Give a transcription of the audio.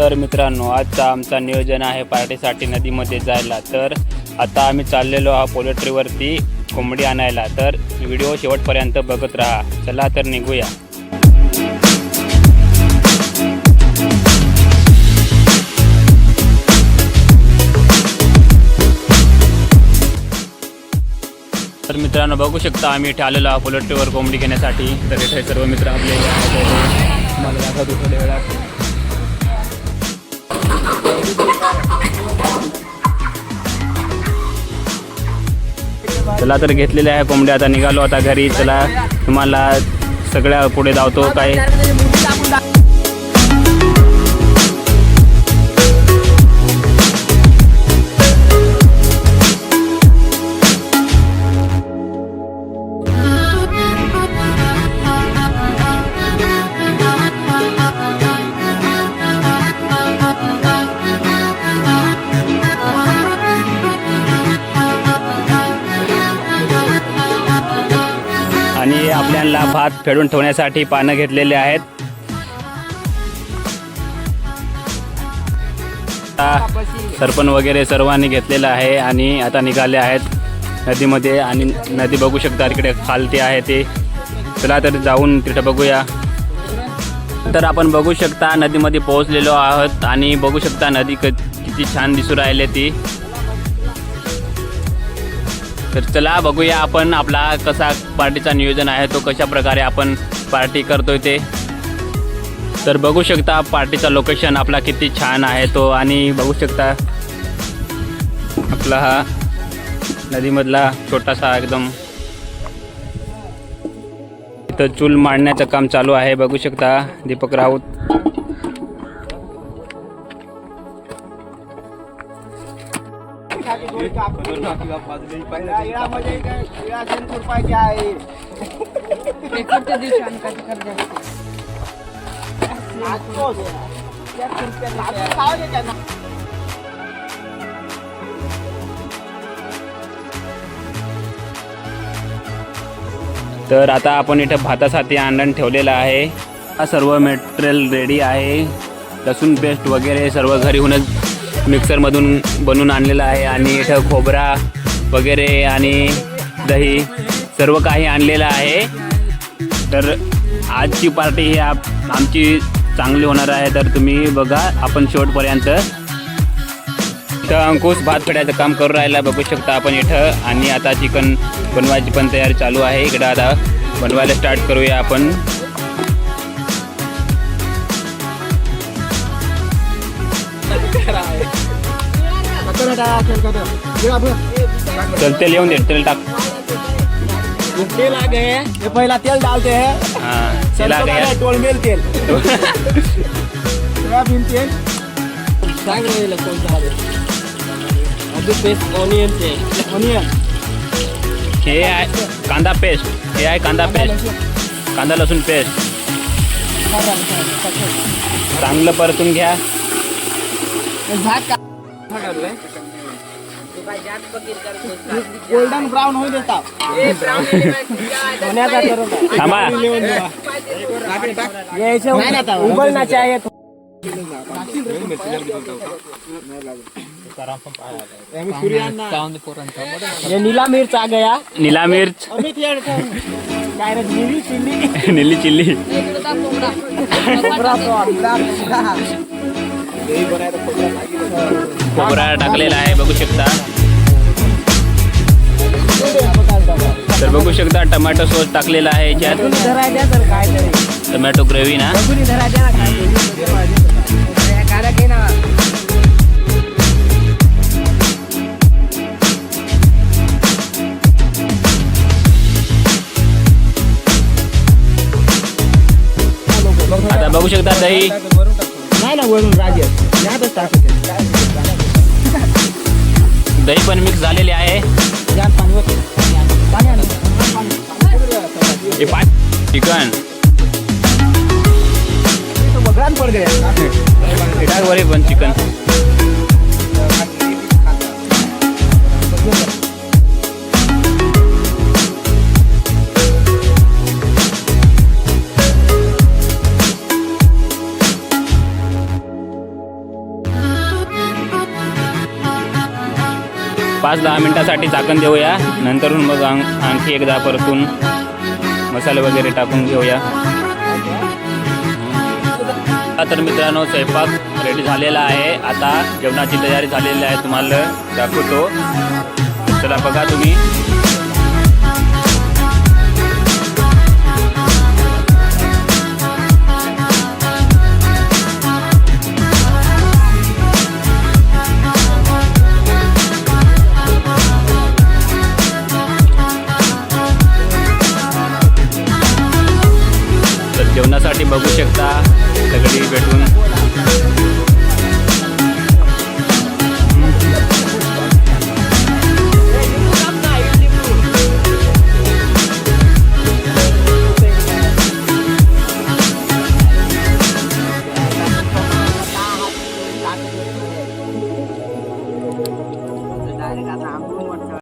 तर मित्रांनो, आजचा आमचा नियोजन आहे पार्टीसाठी नदीमध्ये जायला. तर आता आम्ही चाललेलो आहोत पोल्ट्रीवरती कोंबडी आणायला. तर व्हिडिओ शेवटपर्यंत बघत राहा. चला तर निघूया. तर मित्रांनो, बघू शकता आम्ही इथे आलेलो आहोत पोल्ट्रीवर कोंबडी घेण्यासाठी. तर इथे सर्व मित्र आपले मला दाखवतो थोड्या वेळात. चला तर घेतलेले आहे कोंबड्या. आता निघालो आता घरी. चला तुम्हाला सगळ्या पुढे धावतो काय. आणि आपल्याला भात फेडून ठेवण्यासाठी पानं घेतलेले आहेत. सरपण वगैरे सर्वांनी घेतलेलं आहे आणि आता निघाले आहेत नदीमध्ये. आणि नदी बघू शकता तिकडे खालती आहे ते. चला तर जाऊन तिथे बघूया. तर आपण बघू शकता नदीमध्ये पोहोचलेलो आहोत आणि बघू शकता नदी किती छान दिसू राहिले ती. तर चला बघूया आपण आपला कसा पार्टीचा नियोजन आहे, तो कशा प्रकारे आपण पार्टी करतोय ते. तर बघू शकता पार्टीचा लोकेशन आपला किती छान आहे तो. आणि बघू शकता आपला हा नदीमधला छोटासा एकदम इथं चूल मांडण्याचं काम चालू आहे. बघू शकता दीपक राऊत. तर आता आपण इथं भातासाठी अंडण ठेवलेलं आहे. हा सर्व मटेरियल रेडी आहे. लसूण पेस्ट वगैरे सर्व घरीहूनच मिक्सरमधून बनवून आणलेलं आहे. आणि इथं खोबरा वगैरे आणि दही सर्व काही आणलेलं आहे. तर आजची पार्टी ही आमची चांगली होणार आहे. तर तुम्ही बघा आपण शेवटपर्यंत. तर अंकुश भात फेडायचं काम करून राहिला बघू शकता आपण इथं. आणि आता चिकन बनवायची पण तयारी चालू आहे. इकडं आता बनवायला स्टार्ट करूया आपण. चल तेल येऊन दे. तेल टाक. तेल आ गए हैं. ये पहला तेल डालते हैं. हाँ तेल आ गया. टोलमेल तेल. सोयाबीन तेल. सांग रहे हैं कौन सा है. अभी पेस्ट ऑनियन तेल. ऑनियन हे आहे कांदा पेस्ट. हे आहे कांदा पेस्ट. कांदा लसूण पेस्ट चांगलं परतून घ्या. गोल्डन ब्राउन हो देता. थांबा. ये ऐसे उबलना चाहिए. ये नीला मिर्च आ गया. नीला मिर्च. नीली चिल्ली. नीली चिल्ली. खोबरा टाकलेला आहे बघू शकता. तर बघू शकता टमॅटो सॉस टाकलेला आहे याच्यात. टमॅटो ग्रेव्ही ना. आता बघू शकता दही. नाही ना वरून राजे यातच टाकते. दही पण मिक्स झालेले आहे. चिकन पड़ गया वर पण चिकन. 5-10 मिनिटासाठी झाकण देऊया. नंतरून मग आणखी एकदा परतून मसाले वगैरे टाकून घेऊया. तर मित्रांनो स्वयंपाक रेडी झालेला आहे. आता जेवणाची तयारी झालेली आहे, तुम्हाला दाखवतो. चला बघा तुम्ही.